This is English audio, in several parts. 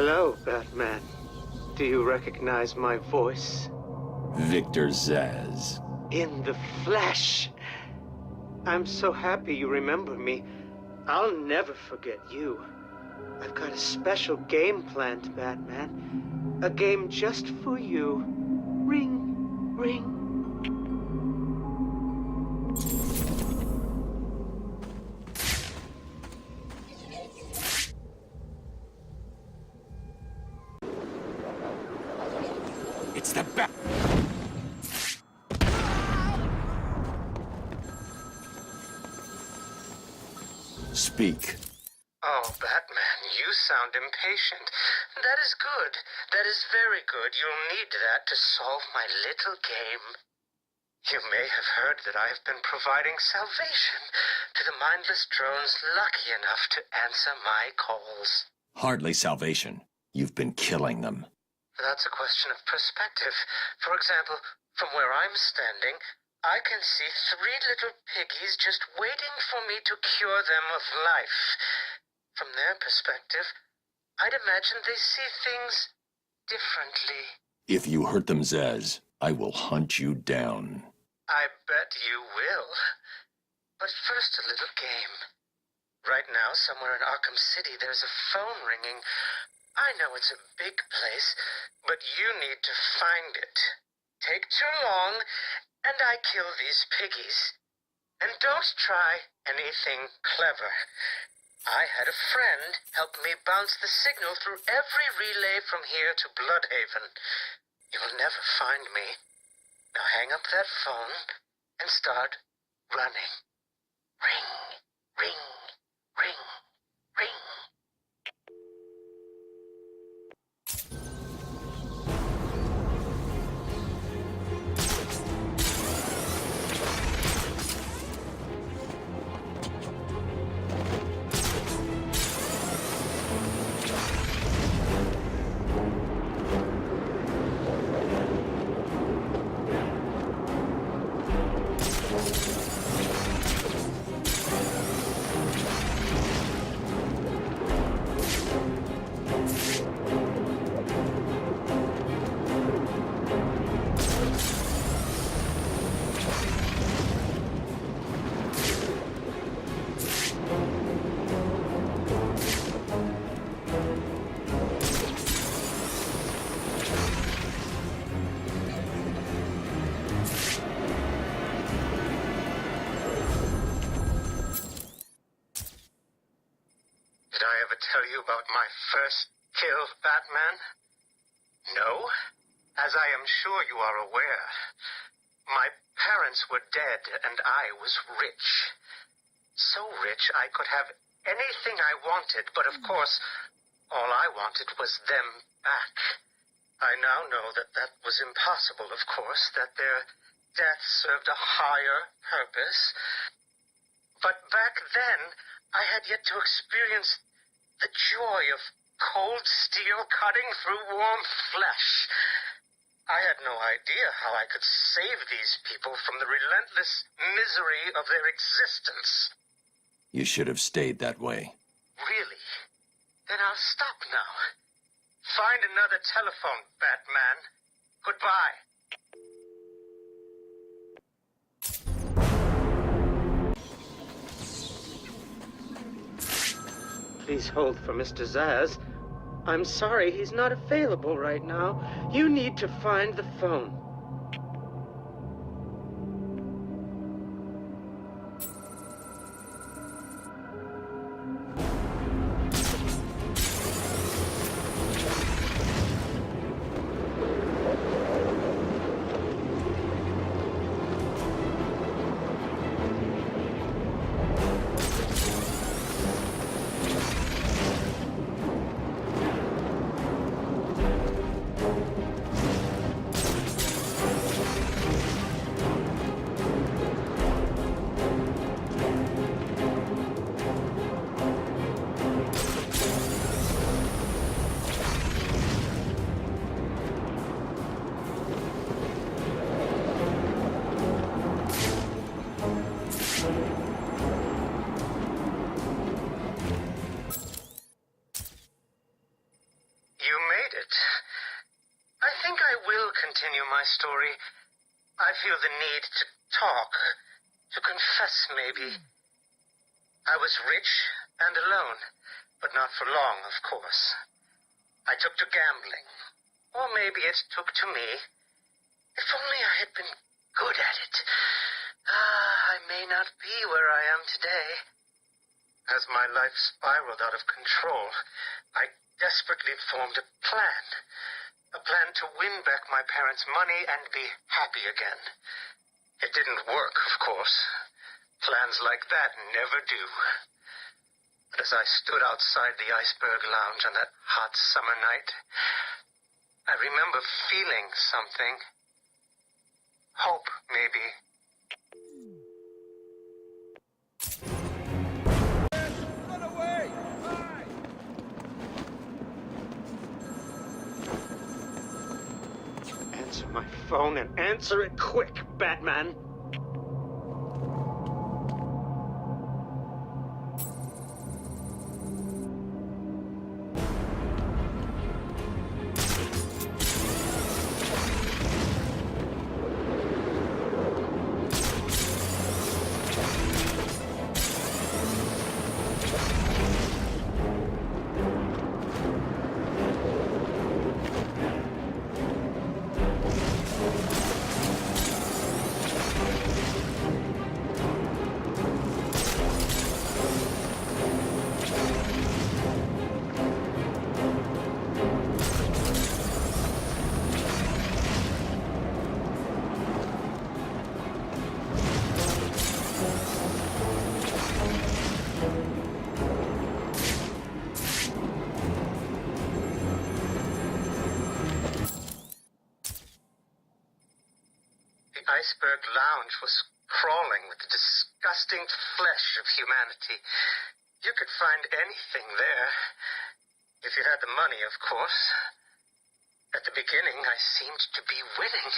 Hello, Batman. Do you recognize my voice? Victor Zsasz. In the flesh! I'm so happy you remember me. I'll never forget you. I've got a special game planned, Batman. A game just for you. Ring, ring. It's the bat. Speak. Oh, Batman, you sound impatient. That is good. That is very good. You'll need that to solve my little game. You may have heard that I have been providing salvation to the mindless drones lucky enough to answer my calls. Hardly salvation. You've been killing them. That's a question of perspective. For example, from where I'm standing, I can see 3 little piggies just waiting for me to cure them of life. From their perspective, I'd imagine they see things differently. If you hurt them, Zsasz, I will hunt you down. I bet you will. But first, a little game. Right now, somewhere in Arkham City, there's a phone ringing. I know it's a big place, but you need to find it. Take too long, and I kill these piggies. And don't try anything clever. I had a friend help me bounce the signal through every relay from here to Bloodhaven. You'll never find me. Now hang up that phone and start running. Ring, ring, ring, ring. Did I ever tell you about my first kill, Batman? No? As I am sure you are aware, my parents were dead and I was rich. So rich I could have anything I wanted, but of course, all I wanted was them back. I now know that that was impossible, of course, that their death served a higher purpose. But back then, I had yet to experience the joy of cold steel cutting through warm flesh. I had no idea how I could save these people from the relentless misery of their existence. You should have stayed that way. Really? Then I'll stop now. Find another telephone, Batman. Goodbye. Please hold for Mr. Zsasz. I'm sorry, he's not available right now. You need to find the phone. my story, I feel the need to talk, to confess maybe. I was rich and alone, but not for long, of course. I took to gambling, or maybe it took to me. If only I had been good at it. I may not be where I am today. As my life spiraled out of control, I desperately formed a plan. A plan to win back my parents' money and be happy again. It didn't work, of course. Plans like that never do. But as I stood outside the Iceberg Lounge on that hot summer night, I remember feeling something. Hope, maybe. Run away! Answer my phone and answer it quick, Batman. Iceberg Lounge was crawling with the disgusting flesh of humanity. You could find anything there. If you had the money, of course. At the beginning, I seemed to be winning.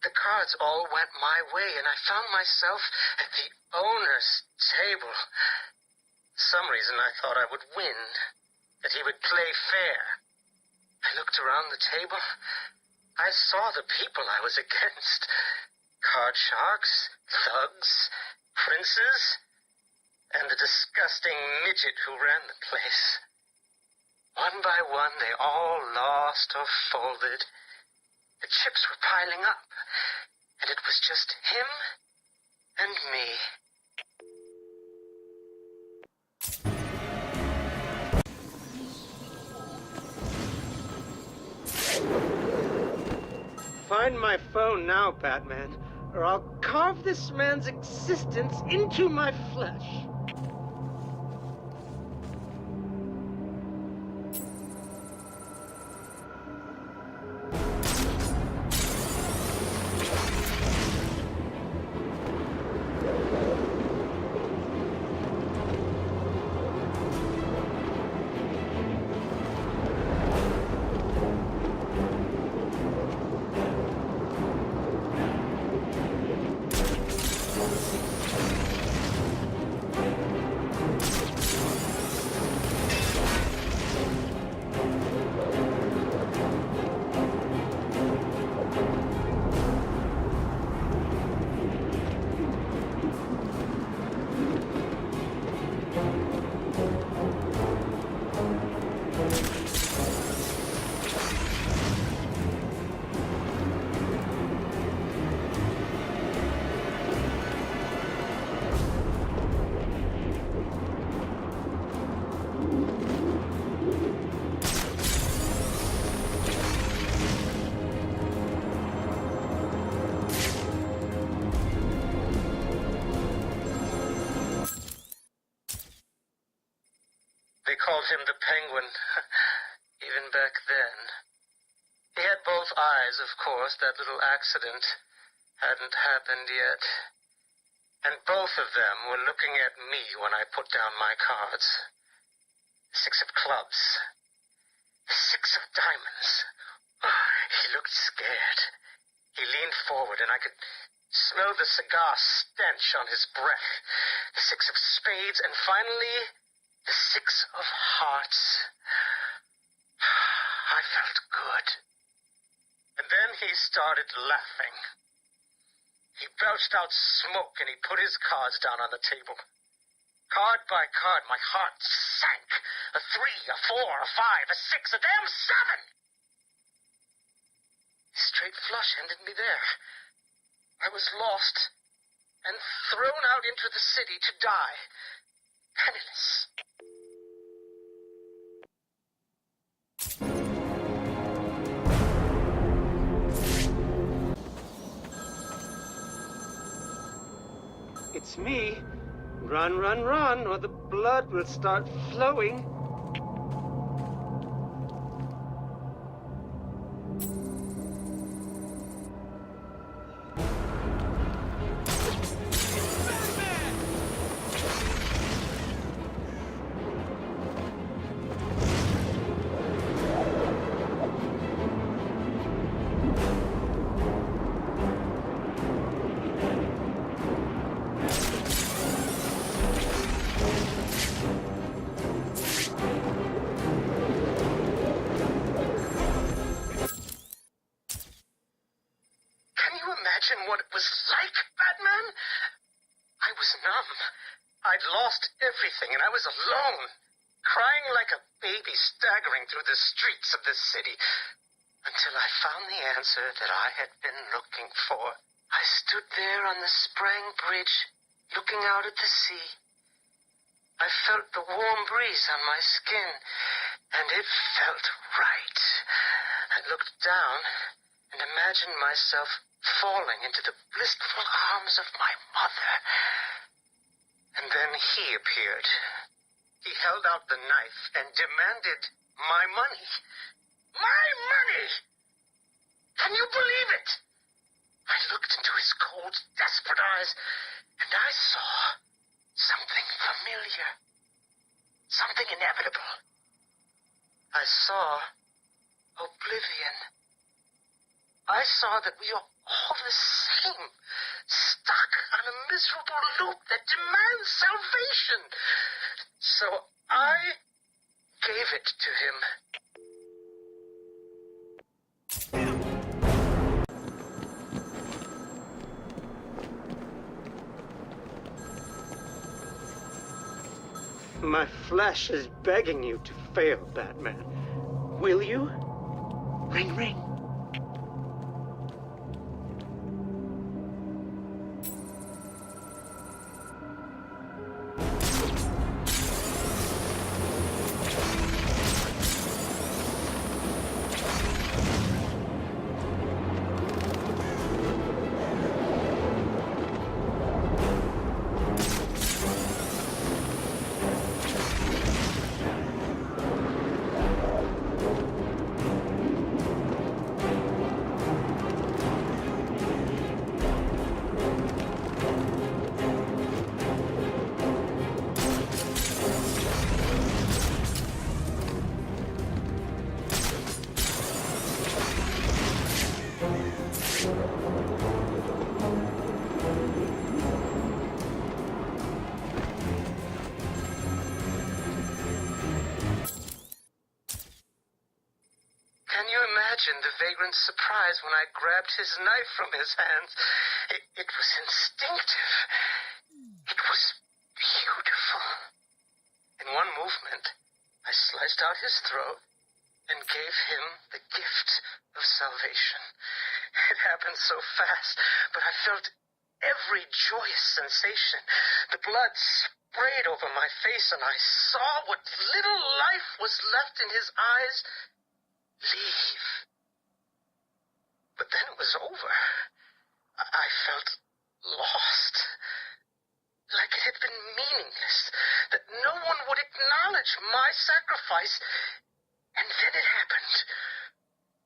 The cards all went my way, and I found myself at the owner's table. For some reason, I thought I would win, that he would play fair. I looked around the table. I saw the people I was against. Card sharks, thugs, princes, and the disgusting midget who ran the place. One by one, they all lost or folded. The chips were piling up, and it was just him and me. Find my phone now, Batman, or I'll carve this man's existence into my flesh. They called him the Penguin, even back then. He had both eyes, of course. That little accident hadn't happened yet. And both of them were looking at me when I put down my cards. 6 of clubs. 6 of diamonds. He looked scared. He leaned forward, and I could smell the cigar stench on his breath. The 6 of spades, and finally, the 6 of hearts. I felt good. And then he started laughing. He belched out smoke and he put his cards down on the table. Card by card, my heart sank. A 3, a 4, a 5, a 6, a damn 7! Straight flush ended me there. I was lost and thrown out into the city to die, penniless. It's me. Run, run, run, or the blood will start flowing. What it was like, Batman? I was numb. I'd lost everything, and I was alone, crying like a baby staggering through the streets of this city, until I found the answer that I had been looking for. I stood there on the Sprang Bridge, looking out at the sea. I felt the warm breeze on my skin, and it felt right. I looked down and imagined myself falling into the blissful arms of my mother. And then he appeared. He held out the knife and demanded my money. My money! Can you believe it? I looked into his cold, desperate eyes, and I saw something familiar. Something inevitable. I saw oblivion. I saw that we are all the same, stuck on a miserable loop that demands salvation. So I gave it to him. My flesh is begging you to fail, Batman. Will you? Ring, ring. The vagrant surprise when I grabbed his knife from his hands. It was instinctive. It was beautiful. In one movement, I sliced out his throat and gave him the gift of salvation. It happened so fast, but I felt every joyous sensation. The blood sprayed over my face, and I saw what little life was left in his eyes leave. But then it was over. I felt lost. Like it had been meaningless. That no one would acknowledge my sacrifice. And then it happened.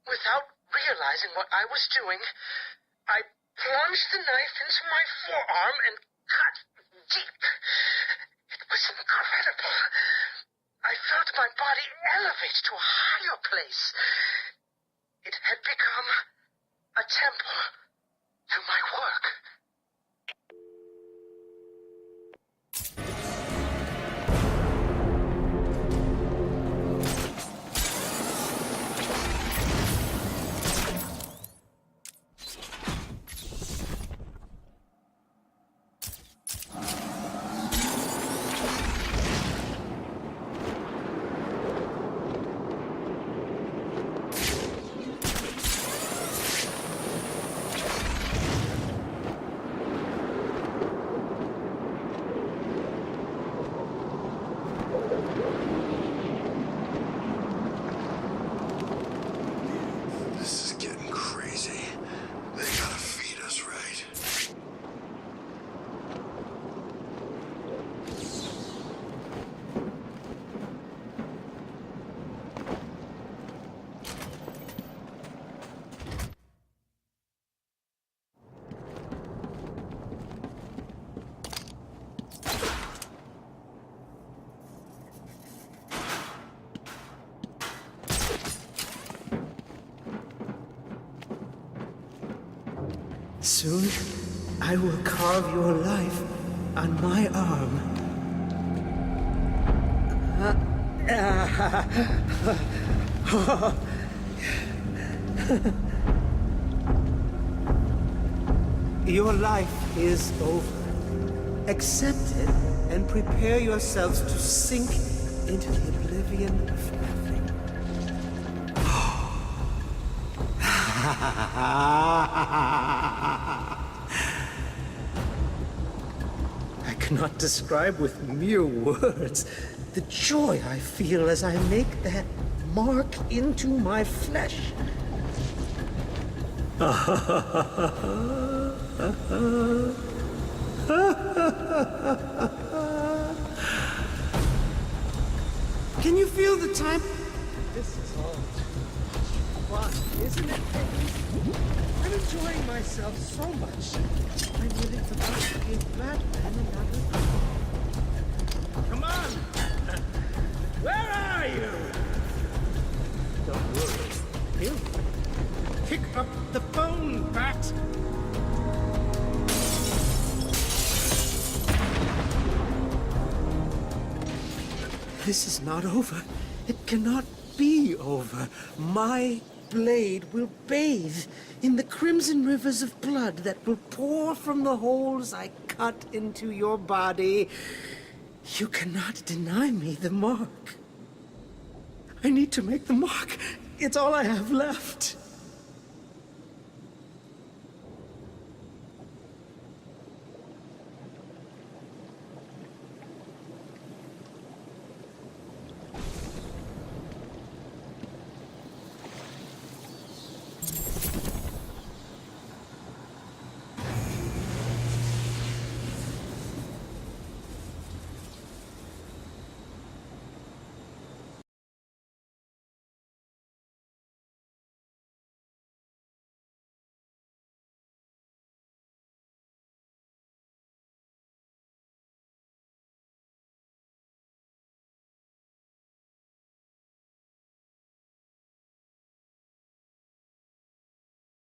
Without realizing what I was doing, I plunged the knife into my forearm and cut deep. It was incredible. I felt my body elevate to a higher place. It had become a temple to my work. Soon, I will carve your life on my arm. Your life is over. Accept it and prepare yourselves to sink into the oblivion of nothing. I cannot describe with mere words the joy I feel as I make that mark into my flesh. Can you feel the time? This is all fun, isn't it? I'm enjoying myself so much. I nearly forgot to give Batman another call. Come on! Where are you? Don't worry. He'll pick up the phone, Bat. This is not over. It cannot be over. My blade will bathe in the crimson rivers of blood that will pour from the holes I cut into your body. You cannot deny me the mark. I need to make the mark. It's all I have left.